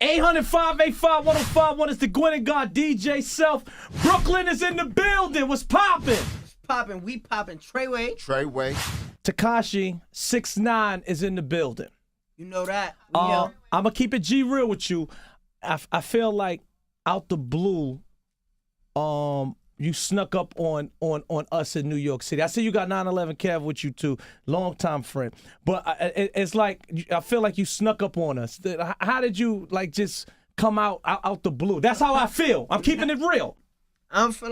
805-85-1051 is the Gwen and God DJ Self. Brooklyn is in the building. What's poppin'? Popping, we popping. Treyway. Tekashi 6ix9ine is in the building. You know that. I'm gonna keep it G real with you. I feel like out the blue, you snuck up on us in New York City. I see you got 911 Kev with you too, longtime friend. But it's like I feel like you snuck up on us. How did you like just come out the blue? That's how I feel. I'm keeping it real. I don't feel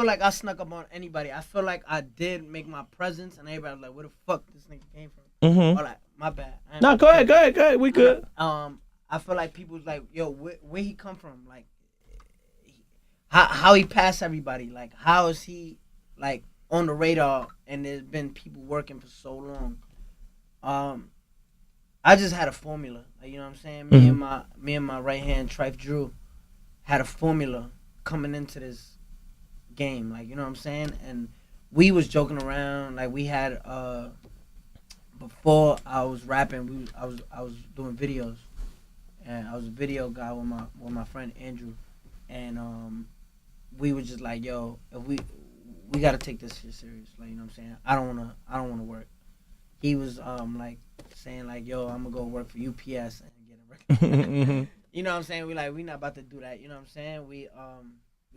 like I snuck up on anybody. I feel like I did make my presence, and everybody was like, "Where the fuck this nigga came from?" Mm-hmm. Or like, my bad. No, go ahead. We good. I feel like people was like, "Yo, where he come from? Like, how he passed everybody? Like, how is he like on the radar?" And there's been people working for so long. I just had a formula. Like, you know what I'm saying? Me and my right hand Trife Drew had a formula coming into this game, like, you know what I'm saying? And we was joking around, like, we had before I was rapping, I was doing videos, and I was a video guy with my friend Andrew, and we were just like, yo, if we gotta take this shit serious, like, you know what I'm saying? I don't wanna work. He was like saying like, yo, I'm gonna go work for UPS and get a record. You know what I'm saying? We not about to do that, you know what I'm saying? We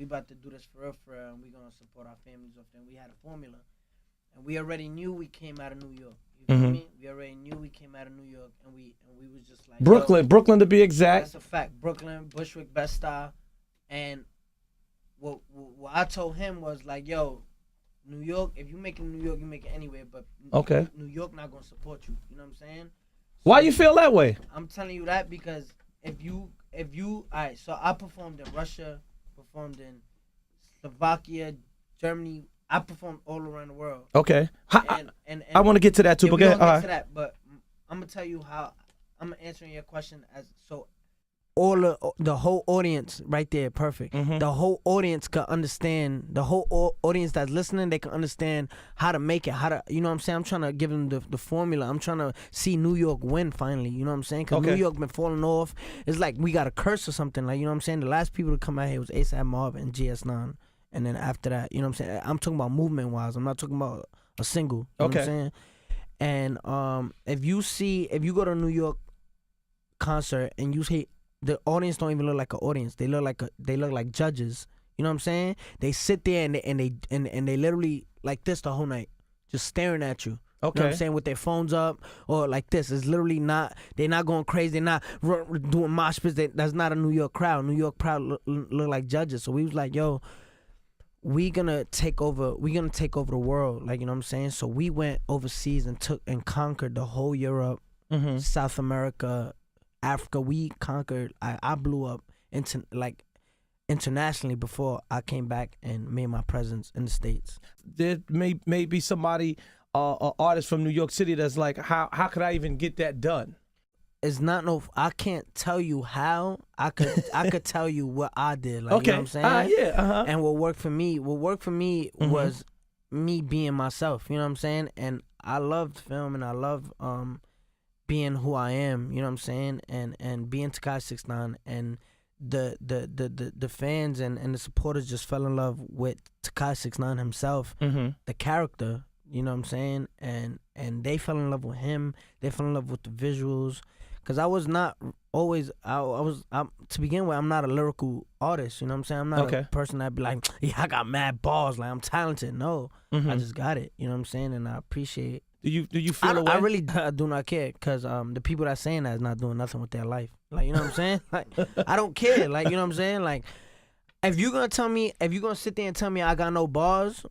about to do this for real, and we gonna support our families off there. We had a formula, and we already knew we came out of New York. You feel me? We already knew we came out of New York, and we was just like Brooklyn to be exact. That's a fact. Brooklyn, Bushwick, Bed-Stuy, and what I told him was like, yo, New York. If you make it in New York, you make it anywhere, but okay, New York not gonna support you. You know what I'm saying? So why you feel that way? I'm telling you that because if you, all right. So I performed in Russia. Performed in Slovakia, Germany. I performed all around the world. Okay. And I want to get to that too. Yeah, but get to that, but I'm gonna tell you how I'm answering your question as so. All the whole audience right there, perfect. The whole audience can understand. The whole audience that's listening, they can understand how to make it. How to, you know what I'm saying? I'm trying to give them the formula. I'm trying to see New York win finally. You know what I'm saying? Because New York been falling off. It's like we got a curse or something. Like, you know what I'm saying? The last people to come out here was ASAP Mob and GS9, and then after that, you know what I'm saying? I'm talking about movement wise. I'm not talking about a single. You know what I'm saying? And if you go to a New York concert and you see, the audience don't even look like an audience. They look like judges. You know what I'm saying? They sit there and they literally like this the whole night, just staring at you. Okay. You know what I'm saying? With their phones up or like this. It's literally not. They're not going crazy. They're not doing mosh pits. That's not a New York crowd. New York crowd look like judges. So we was like, yo, we gonna take over the world. Like, you know what I'm saying? So we went overseas and conquered the whole Europe, South America, Africa. We conquered. I blew up internationally before I came back and made my presence in the States. There may be somebody, an artist from New York City that's like, how could I even get that done? It's not I can't tell you how. I could tell you what I did. Like, you know what I'm saying? And what worked for me was me being myself. You know what I'm saying? And I loved film and I loved being who I am, you know what I'm saying, and being Tekashi 6ix9ine, and the fans and the supporters just fell in love with Tekashi 6ix9ine himself, the character, you know what I'm saying, and they fell in love with him. They fell in love with the visuals, because I was not always to begin with, I'm not a lyrical artist, you know what I'm saying. I'm not a person that be like, yeah, I got mad balls, like I'm talented. No, I just got it, you know what I'm saying, and I appreciate it. Do you feel away? I really do not care, because the people that saying that is not doing nothing with their life. Like, you know what I'm saying? Like, I don't care. Like, you know what I'm saying? Like, if you're gonna sit there and tell me I got no bars,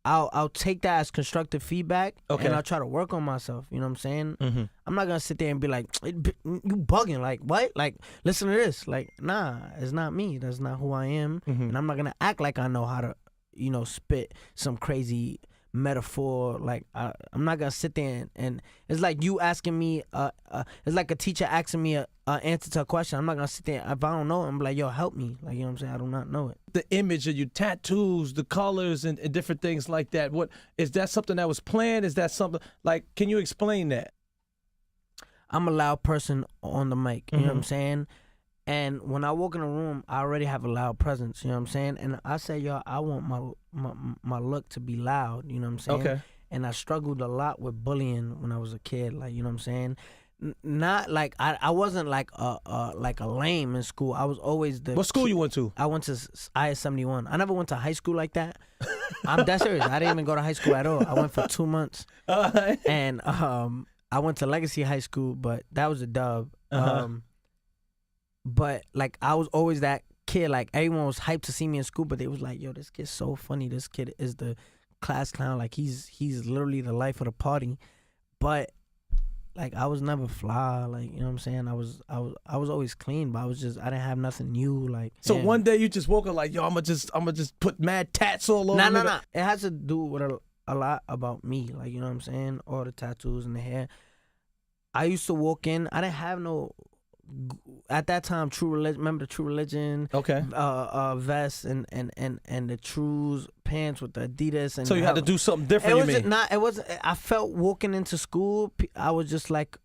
I'll take that as constructive feedback, and I'll try to work on myself. You know what I'm saying? I'm not gonna sit there and be like, you bugging. Like, what? Like, listen to this. Like, nah, it's not me. That's not who I am, and I'm not gonna act like I know how to, spit some crazy metaphor. Like, I'm not gonna sit there and it's like you asking me it's like a teacher asking me a answer to a question. I'm not gonna sit there, if I don't know it, I'm like, yo, help me. Like, you know what I'm saying? I do not know it. The image of your tattoos, the colors, and different things like that, what is that something that was planned? Is that something, like, can you explain that? I'm a loud person on the mic. You know what I'm saying? And when I walk in a room, I already have a loud presence. You know what I'm saying? And I say, yo, I want my look to be loud. You know what I'm saying? Okay. And I struggled a lot with bullying when I was a kid. Like, you know what I'm saying? Not like I wasn't like a lame in school. I was always the. What school you went to? I went to IS-71. I never went to high school like that. I'm that serious. I didn't even go to high school at all. I went for 2 months, and I went to Legacy High School, but that was a dub. But like I was always that kid. Like everyone was hyped to see me in school, but they was like, "Yo, this kid's so funny. This kid is the class clown. Like he's literally the life of the party." But like I was never fly. Like, you know what I'm saying? I was always clean, but I didn't have nothing new. Like, so yeah. one day you just woke up like, yo, I'ma just put mad tats all over. Nah. It has to do with a lot about me. Like, you know what I'm saying? All the tattoos and the hair. I used to walk in. I didn't have no. At that time, True Religion. Remember the True Religion? Okay. Vest and the Trues pants with the Adidas. And so you had to do something different. It wasn't. I felt walking into school, I was just like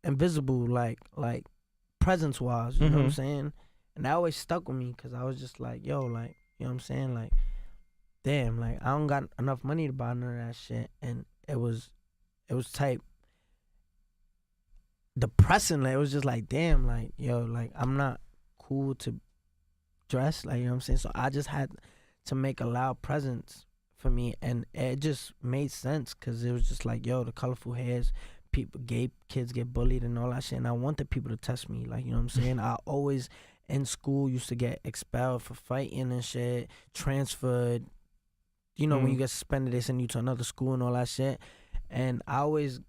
invisible, like presence wise. You know what I'm saying? And that always stuck with me because I was just like, yo, like, you know what I'm saying? Like, damn, like I don't got enough money to buy none of that shit, and it was type depressing. Like, it was just like, damn, like, yo, like I'm not cool to dress, like, you know what I'm saying? So I just had to make a loud presence for me, and it just made sense because it was just like, yo, the colorful hairs, gay kids get bullied and all that shit, and I wanted people to test me, like, you know what I'm saying? I always in school used to get expelled for fighting and shit, transferred, you know, when you get suspended they send you to another school and all that shit, and I always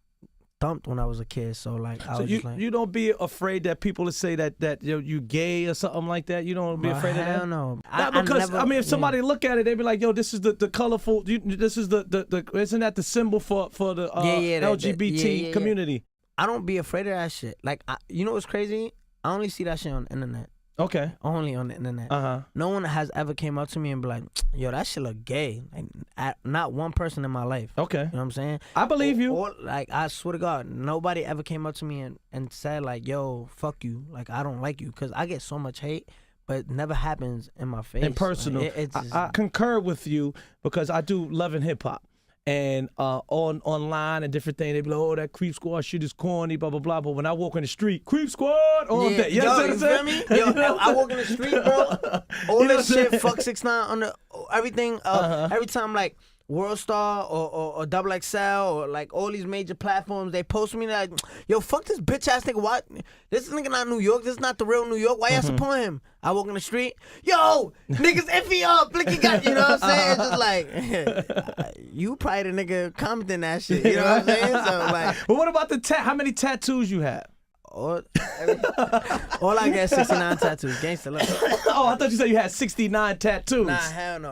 thumped when I was a kid, so like I was just like, you don't be afraid that people will say that you gay or something like that. You don't be afraid of that. Hell no. Because I mean, if somebody look at it, they be like, yo, this is the colorful. This is the isn't that the symbol for the LGBT community? I don't be afraid of that shit. Like, you know what's crazy? I only see that shit on the internet. Okay. Only on the internet. No one has ever came up to me and be like, yo, that shit look gay. Like, not one person in my life. Okay. You know what I'm saying? I believe you. Or, like, I swear to God, nobody ever came up to me and said, like, yo, fuck you. Like, I don't like you. Because I get so much hate, but it never happens in my face. In personal. Like, I concur with you because I do love and hip hop. And online and different things, they be like, oh, that Creep Squad shit is corny, blah, blah, blah. But when I walk in the street, Creep Squad all day. You know what I'm saying? Me? Yo, I walk in the street, bro. All this shit, fuck 6ix9ine on the everything. Every time, like, World Star or Double XL or like all these major platforms, they post me like, yo, fuck this bitch ass nigga. What? This nigga not New York. This is not the real New York. Why y'all support him? I walk in the street, yo, niggas iffy up. Look, you got, you know what I'm saying? It's just like, you probably the nigga commenting that shit. You know what I'm saying? So like, but what about the how many tattoos you have? All I got 69 tattoos. Gangsta love. Oh, I thought you said you had 69 tattoos. Nah, hell no.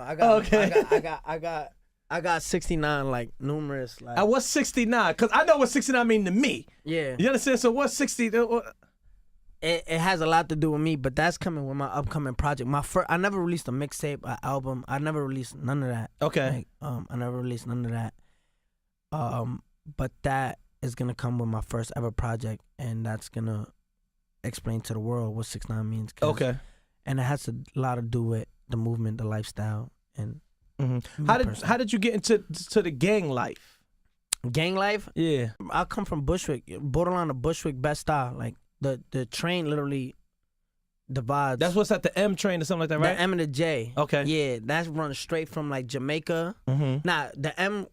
I got 69, like, numerous. Like, what's 69? Because I know what 69 mean to me. Yeah. You understand? So what's 60? It has a lot to do with me, but that's coming with my upcoming project. I never released a mixtape, an album. I never released none of that. Okay. Like, I never released none of that. But that is gonna come with my first ever project, and that's gonna explain to the world what 6ix9ine means. Okay. And it has a lot to do with the movement, the lifestyle, and. How did you get into the gang life? Gang life? Yeah. I come from Bushwick, borderline of Bushwick, Bed-Stuy. Like the train literally divides. That's what's at the M train or something like that, right? The M and the J. Okay. Yeah, that's run straight from like Jamaica. Nah, the M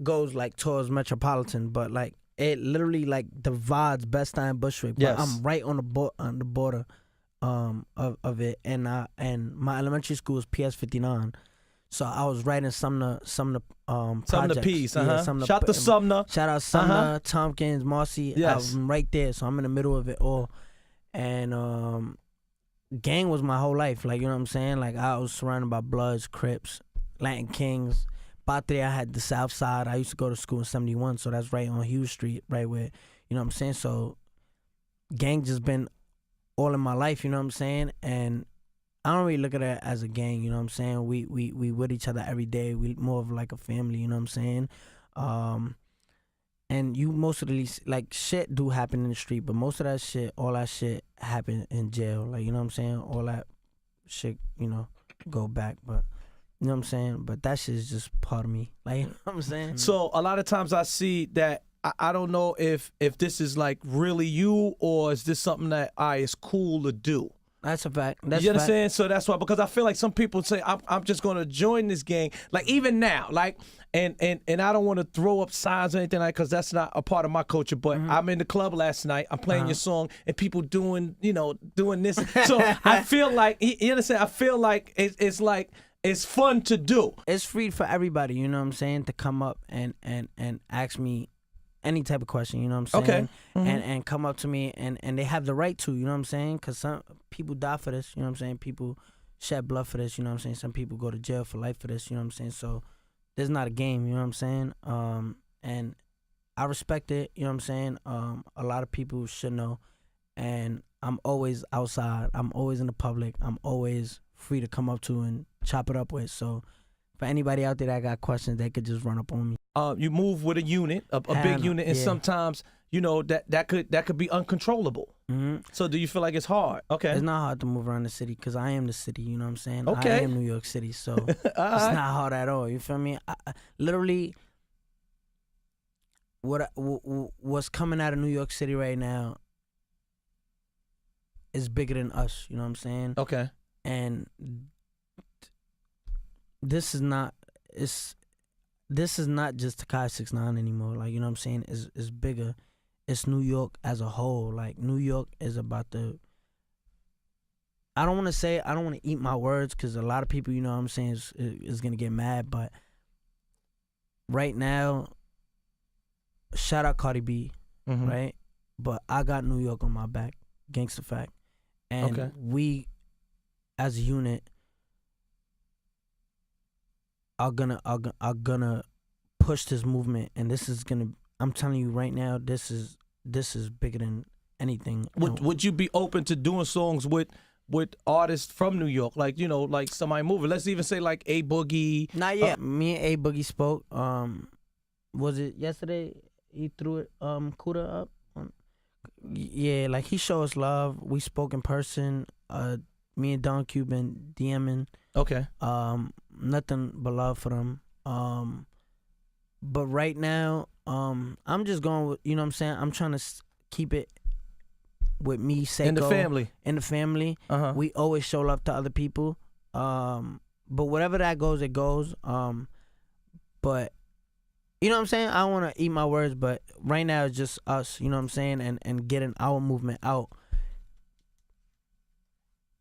goes like towards Metropolitan, but like it literally like divides Bed-Stuy and Bushwick. But I'm right on the border of it, and my elementary school is PS 59. So I was writing Sumner projects. Sumner Peace, Yeah, shout to Sumner. Shout out Sumner, Tompkins, Marcy. Yes. I'm right there, so I'm in the middle of it all. And gang was my whole life, like, you know what I'm saying? Like, I was surrounded by Bloods, Crips, Latin Kings. Patria, I had the South Side. I used to go to school in 71, so that's right on Hughes Street, right where, you know what I'm saying? So gang just been all in my life, you know what I'm saying? And I don't really look at it as a gang, you know what I'm saying? We with each other every day. We more of like a family, you know what I'm saying? and you most of these like shit do happen in the street, but most of that shit, all that shit happen in jail. Like, you know what I'm saying? All that shit, you know, go back, but you know what I'm saying? But that shit is just part of me. Like, you know what I'm saying? So a lot of times I see that I don't know if this is like really you, or is this something that is cool to do. That's a fact. That's You a fact. understand? So that's why, because I feel like some people say I'm just gonna join this gang. Like even now, like and I don't want to throw up signs or anything like, because that's not a part of my culture. But I'm in the club last night. I'm playing your song, and people doing this. So I feel like you understand. I feel like it's like it's fun to do. It's free for everybody. You know what I'm saying? To come up and ask me any type of question, you know what I'm saying? Okay. And come up to me, and they have the right to, you know what I'm saying? Because some people die for this, you know what I'm saying? People shed blood for this, you know what I'm saying? Some people go to jail for life for this, you know what I'm saying? So this is not a game, you know what I'm saying? And I respect it, you know what I'm saying? A lot of people should know. And I'm always outside. I'm always in the public. I'm always free to come up to and chop it up with. So for anybody out there that got questions, they could just run up on me. You move with a unit, a big unit, and sometimes that could be uncontrollable. So do you feel like it's hard? Okay, it's not hard to move around the city because I am the city. You know what I'm saying? Okay, I am New York City, so it's not hard at all. You feel me? Literally, what's coming out of New York City right now is bigger than us. You know what I'm saying? Okay, and this is not just Tekashi 6ix9ine anymore. Like, you know what I'm saying? It's bigger. It's New York as a whole. Like, New York is about to, I don't want to eat my words, because a lot of people, you know what I'm saying, is going to get mad. But right now, shout out Cardi B, right? But I got New York on my back, gangsta fact. And we, as a unit, are gonna push this movement, and this is gonna, I'm telling you right now, this is bigger than anything. Would you be open to doing songs with artists from New York, like like somebody moving? Let's even say like A Boogie. Not yet. Me and A Boogie spoke. Was it yesterday? He threw it. Kuda up. Yeah, like he showed us love. We spoke in person. Me and Don Cuban DMing. Okay. Nothing but love for them. But right now, I'm just going with, you know what I'm saying? I'm trying to keep it with me, Seiko. In the family. In the family. We always show love to other people. But whatever that goes, it goes. But, you know what I'm saying? I don't want to eat my words, but right now it's just us, you know what I'm saying? And getting our movement out.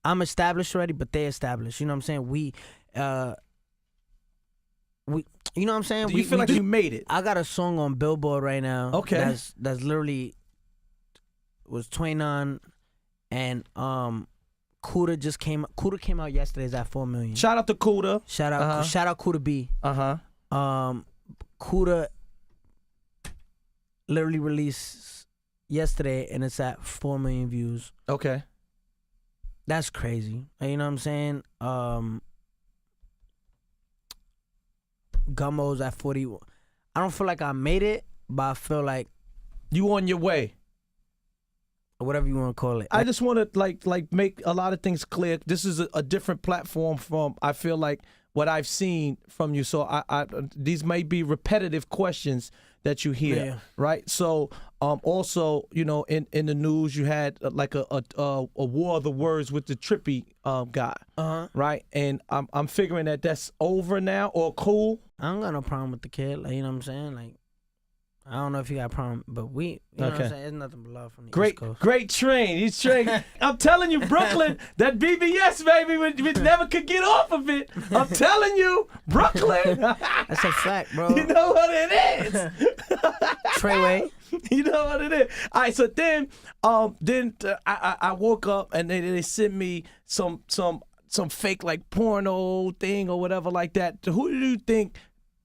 I'm established already, but they established. You know what I'm saying? We, you know what I'm saying? Do you feel like you made it? I got a song on Billboard right now. Okay. That's literally was 29, and Kuda came out yesterday. It's at 4 million. Shout out to Kuda. Shout out Kuda B. Kuda literally released yesterday, and it's at 4 million views. Okay. That's crazy. You know what I'm saying? Gummo's at 40. I don't feel like I made it, but I feel like you on your way. Whatever you want to call it. I just want to like make a lot of things clear. This is a different platform from, I feel like, what I've seen from you. So I these may be repetitive questions that you hear, right? So also, in the news you had like a war of the words with the Trippy guy, right? And I'm figuring that's over now, or cool. I don't got no problem with the kid, like, you know what I'm saying? Like, I don't know if you got a problem, but you know what I'm saying? It's nothing but love from the East Coast. Great train. He's trained. I'm telling you, Brooklyn, that BBS, baby, we never could get off of it. I'm telling you, Brooklyn. That's a fact, bro. You know what it is. Treyway. You know what it is. All right, so then I woke up and they sent me some fake like porno thing or whatever like that. Who do you think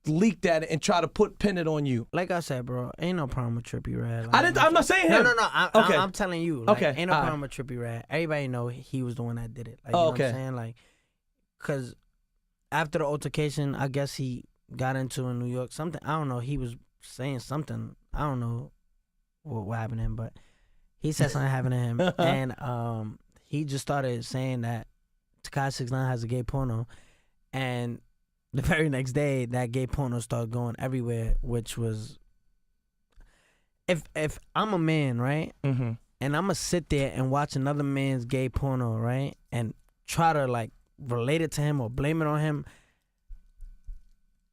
leaked that and try to pin it on you? Like I said, bro, ain't no problem with Trippy Red. Like, I'm not saying him. No. I'm telling you. Like, ain't no problem with Trippy Red. Everybody know he was the one that did it. Like, you know what I'm saying? Like, cause after the altercation, I guess he got into in New York something. I don't know. He was saying something. I don't know what happened to him, but he said something happened to him, and he just started saying that tekashi 69 has a gay porno, and the very next day that gay porno started going everywhere, which was, if I'm a man, right, Mm-hmm. and I'm gonna sit there and watch another man's gay porno, right, and try to like relate it to him or blame it on him,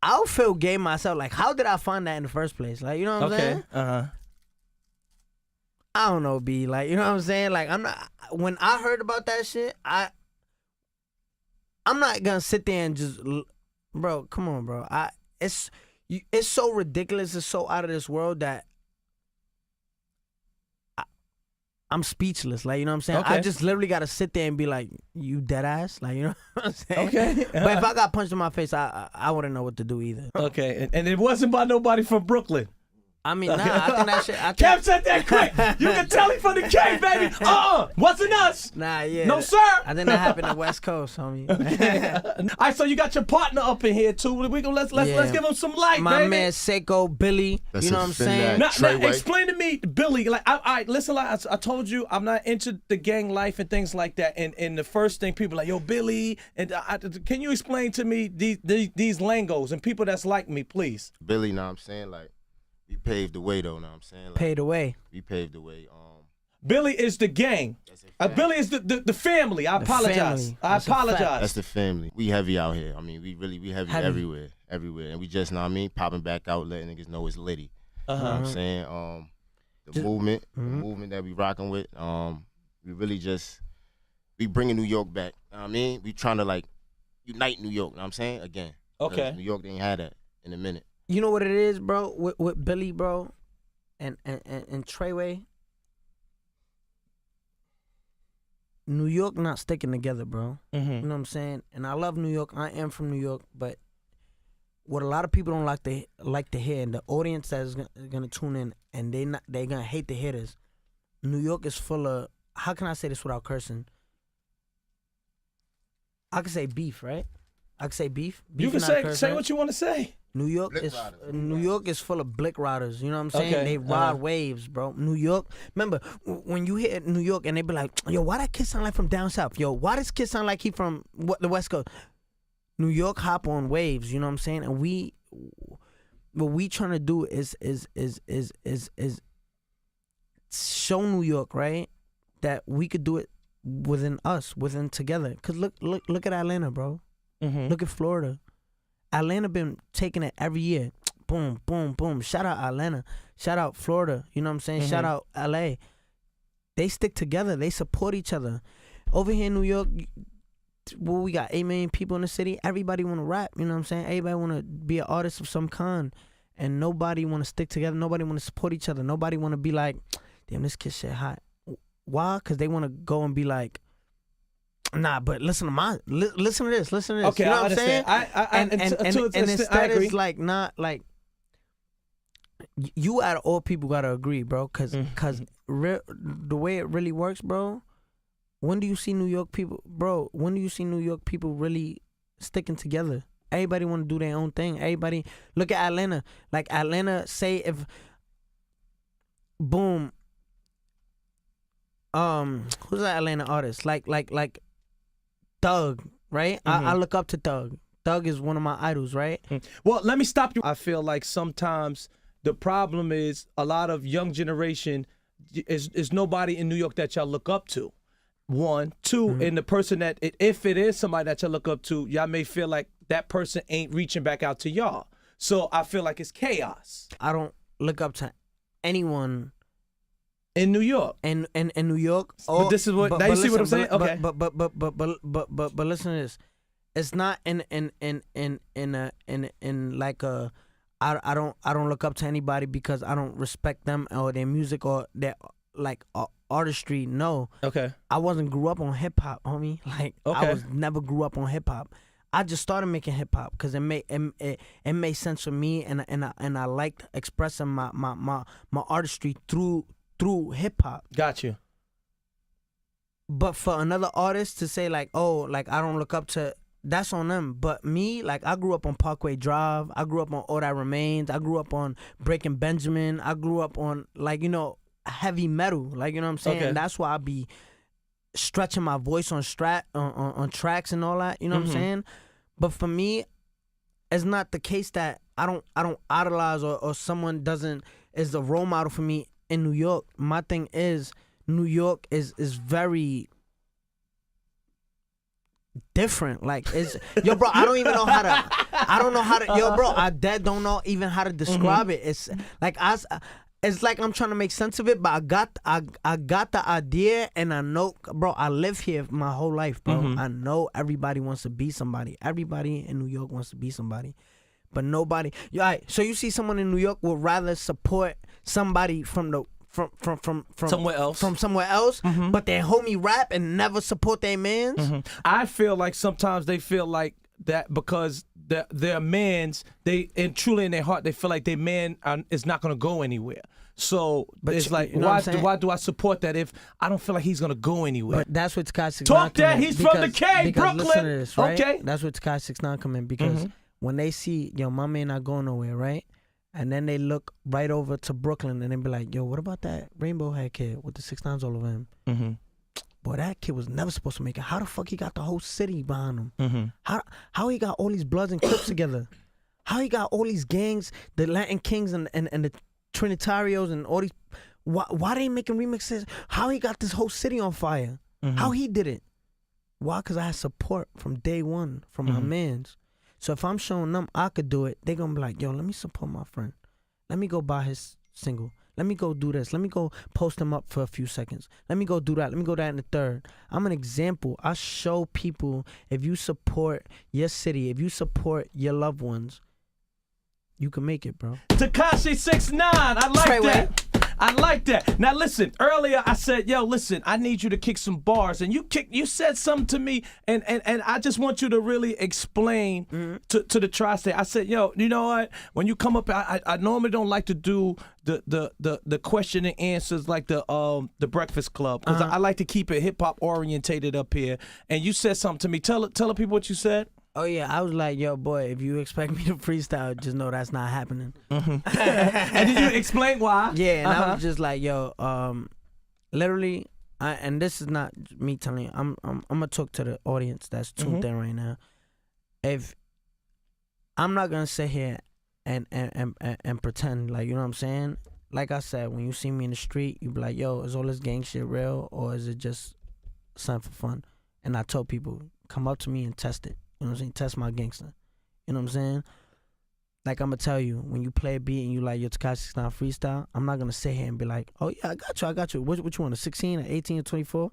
I'll feel gay myself. Like, how did I find that in the first place? Like, you know what I'm saying? I don't know, B. Like, you know what I'm saying? Like, I'm not. When I heard about that shit, I'm not gonna sit there and just, bro. Come on, bro. It's so ridiculous. It's so out of this world that I'm speechless. Like, you know what I'm saying? Okay. I just literally gotta sit there and be like, you dead ass? Like, you know what I'm saying? Okay. But if I got punched in my face, I wouldn't know what to do either. Okay, and it wasn't by nobody from Brooklyn. I mean, nah, I think that shit. Kev said that quick. You can tell him from the cave, baby. Wasn't us. Nah, yeah. No, sir. I think that happened in the West Coast, homie. All right, so you got your partner up in here too. We gonna let's give him some light, My baby. man Seiko Billy. That's you know a what I'm fin saying? that. Now, explain to me, Billy. Like, I listen. Like I told you, I'm not into the gang life and things like that. And the first thing people are like, yo, Billy, and can you explain to me these lingos and people that's like me, please? Billy, know what I'm saying? Like, we paved the way, though, know what I'm saying? Like, Paid away. we paved the way. Billy is the gang. Billy is the family. I apologize. family. I That's a fact. apologize. That's the family. We heavy out here. I mean, we heavy Heavy. everywhere. And we just, know what I mean, popping back out, letting niggas know it's litty. You know what I'm saying? The movement that we rocking with, we really just, we bringing New York back. You know what I mean? We trying to, like, unite New York, you know what I'm saying? Again. Okay. New York, they ain't had that in a minute. You know what it is, bro? With Billy, bro, and Treyway. New York not sticking together, bro. Mm-hmm. You know what I'm saying? And I love New York. I am from New York, but what a lot of people don't like to hear, and the audience that is gonna tune in, and they gonna hate to hear this. New York is full of, how can I say this without cursing? I can say beef, right? I can say beef. You can is not a curse, say right? what you want to say. New York Blick is riders. New York is full of blick riders. You know what I'm saying? Okay, They ride waves, bro. New York. Remember when you hit New York and they be like, "Yo, why that kid sound like from down south? Yo, why this kid sound like he from the West Coast?" New York hop on waves. You know what I'm saying? And what we trying to do is show New York, right, that we could do it within us, within together. Cause look at Atlanta, bro. Mm-hmm. Look at Florida. Atlanta been taking it every year. Boom, boom, boom. Shout out Atlanta. Shout out Florida. You know what I'm saying? Shout out LA. They stick together. They support each other. Over here in New York, well, we got 8 million people in the city. Everybody want to rap. You know what I'm saying? Everybody want to be an artist of some kind. And nobody want to stick together. Nobody want to support each other. Nobody want to be like, damn, this kid shit hot. Why? Because they want to go and be like, nah, but listen to this. Okay, you know I what I'm saying? understand. And instead I agree. it's like not like you out of all people gotta agree, bro. Cause the way it really works, bro. When do you see New York people, bro? When do you see New York people really sticking together? Everybody want to do their own thing. Everybody look at Atlanta. Like Atlanta, say if boom. Who's that Atlanta artist? Like Thug, right? I look up to Thug. Thug is one of my idols, right? Well, let me stop you. I feel like sometimes the problem is a lot of young generation is nobody in New York that y'all look up to. One, two, and the person that if it is somebody that y'all look up to, y'all may feel like that person ain't reaching back out to y'all. So I feel like it's chaos I don't look up to anyone in New York. in New York. But this is what now you see what I'm saying? Okay. But listen to this. It's not in like a I don't look up to anybody because I don't respect them or their music or their like artistry. No. Okay. I wasn't grew up on hip hop, homie. Like I was never grew up on hip hop. I just started making hip hop because it made sense for me and I liked expressing my artistry through hip hop. Got you. But for another artist to say like, oh, like I don't look up to that's on them. But me, like, I grew up on Parkway Drive. I grew up on All That Remains. I grew up on Breaking Benjamin. I grew up on, like, you know, heavy metal. Like, you know what I'm saying? Okay. And that's why I be stretching my voice on tracks and all that. You know what I'm saying? But for me, it's not the case that I don't idolize or someone is a role model for me in New York. My thing is New York is very different. Like, it's yo, bro, I don't even know how to yo, bro, I dead don't know even how to describe it. It's like it's like I'm trying to make sense of it, but I got the idea, and I know, bro, I live here my whole life, bro. I know everybody wants to be somebody. Everybody in New York wants to be somebody. But nobody, so you see someone in New York would rather support somebody from somewhere else, but they homie rap and never support their mans. I feel like sometimes they feel like that because their mans, and truly in their heart, they feel like their man is not going to go anywhere. So but it's like, why do I support that if I don't feel like he's going to go anywhere? But that's what Tekashi 6ix9ine talk that he's from the K, Brooklyn. Listen to this, right? Okay, that's what Tekashi 6ix9ine come in because when they see, yo, my man not going nowhere, right? And then they look right over to Brooklyn and they be like, yo, what about that rainbow head kid with the 6ix9ines all over him? Boy, that kid was never supposed to make it. How the fuck he got the whole city behind him? How he got all these Bloods and Crips together? How he got all these gangs, the Latin Kings and the Trinitarios and all these? Why they making remixes? How he got this whole city on fire? How he did it? Why? Because I had support from day one from my mans. So if I'm showing them I could do it, they gonna be like, yo, let me support my friend. Let me go buy his single. Let me go do this. Let me go post him up for a few seconds. Let me go do that. Let me go that in the third. I'm an example. I show people, if you support your city, if you support your loved ones, you can make it, bro. Tekashi 6ix9ine, I like that. I like that. Now listen, earlier I said, yo, listen, I need you to kick some bars. And you said something to me, and I just want you to really explain to the tri-state. I said, yo, you know what? When you come up, I normally don't like to do the question and answers like the Breakfast Club, because I like to keep it hip-hop orientated up here. And you said something to me. Tell the people what you said. Oh, yeah, I was like, yo, boy, if you expect me to freestyle, just know that's not happening. And did you explain why? Yeah, and I was just like, yo, literally, and this is not me telling you, I'm going to talk to the audience that's tuned in right now. If I'm not going to sit here and pretend, like, you know what I'm saying? Like I said, when you see me in the street, you be like, yo, is all this gang shit real, or is it just something for fun? And I tell people, come up to me and test it. You know what I'm saying? Test my gangster. You know what I'm saying? Like, I'm going to tell you, when you play a beat and you like your Tekashi 6ix9ine freestyle, I'm not going to sit here and be like, oh, yeah, I got you. What you want, a 16, a 18, or 24?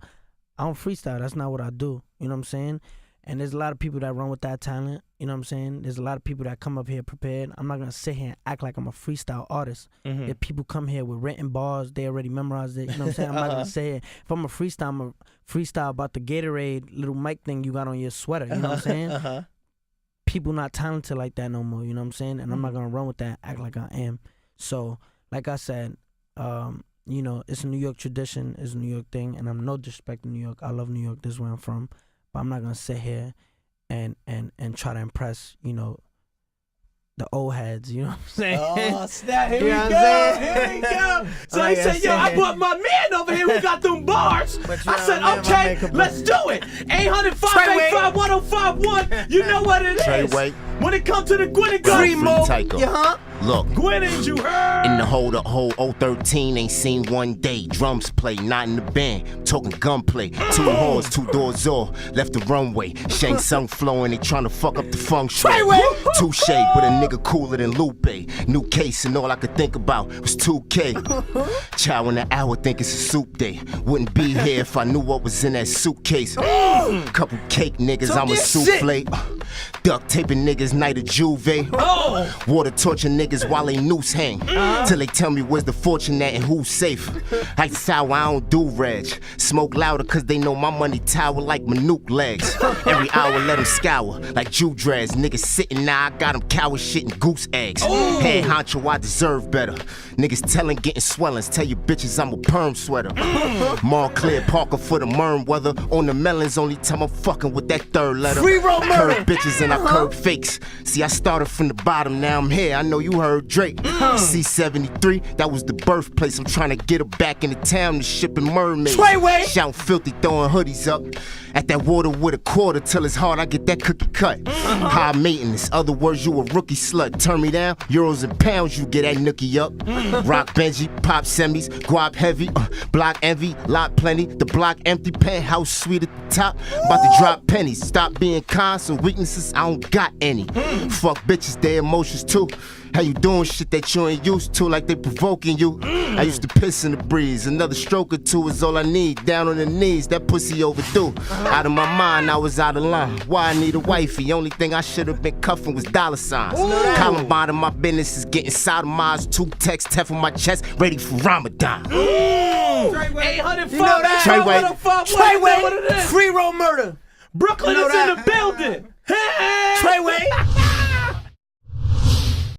I don't freestyle. That's not what I do. You know what I'm saying? And there's a lot of people that run with that talent. You know what I'm saying? There's a lot of people that come up here prepared. I'm not going to sit here and act like I'm a freestyle artist. If people come here with written bars, they already memorized it. You know what I'm saying? I'm not going to say it. If I'm a freestyle about the Gatorade little mic thing you got on your sweater. You know what I'm saying? People not talented like that no more. You know what I'm saying? And I'm not going to run with that, act like I am. So, like I said, you know, it's a New York tradition. It's a New York thing. And I'm no disrespect to New York. I love New York. This is where I'm from. But I'm not gonna sit here and try to impress, you know, the old heads, you know what I'm saying? Oh, snap, here we go. So he said, yo, I brought my man over here who got them bars. I said, okay, let's do it. 800-585-1051. You know what it is. Treyway. When it comes to the Gwen and Gun. Look, Gwen, ain't you heard? in the whole 013, ain't seen one day. Drums play, not in the band. Talking gunplay. 2 horns, 2 doors off. Left the runway. Shang Tsung flowing, they trying to fuck up the function. Touche, but a nigga cooler than Lupe. New case, and all I could think about was 2K. Chow in the hour, think it's a soup day. Wouldn't be here if I knew what was in that suitcase. Couple cake niggas, I'm a souffle. Duct taping niggas night of Juve. Water torture niggas while they noose hang. Till they tell me where's the fortune at and who's safe. Ice sour, I don't do reg. Smoke louder cause they know my money tower like Manuk legs. Every hour let them scour like Jew dreads. Niggas sitting now, I got them cow shit and goose eggs. Head honcho, I deserve better. Niggas telling getting swellings. Tell you bitches I'm a perm sweater. Montclair Parker for the merm weather. On the melons, only time I'm fucking with that third letter. Free roll murder. Curb bitches and I curb fakes. See, I started from the bottom, now I'm here. I know you heard Drake. C73, that was the birthplace. I'm trying to get her back into town to shipping mermaids. Treyway. Shouting filthy, throwing hoodies up. At that water with a quarter till it's hard, I get that cookie cut. High maintenance, other words, you a rookie slut. Turn me down, euros and pounds, you get that nookie up. Rock Benji, pop semis, guap heavy, block envy, lot plenty. The block empty, penthouse suite at the top. About to drop pennies, stop being kind, some weaknesses, I don't got any. Fuck bitches, their emotions too. How you doing shit that you ain't used to, like they provoking you? I used to piss in the breeze, another stroke or two is all I need. Down on the knees, that pussy overdue. Out of my mind, I was out of line. Why I need a wifey? Only thing I should have been cuffing was dollar signs. Columbine in my business is getting sodomized. 2 texts, 10 on my chest, ready for Ramadan. 800 You know that? Treyway. Treyway. Free roll murder. Brooklyn You know is in that? the building. Treyway.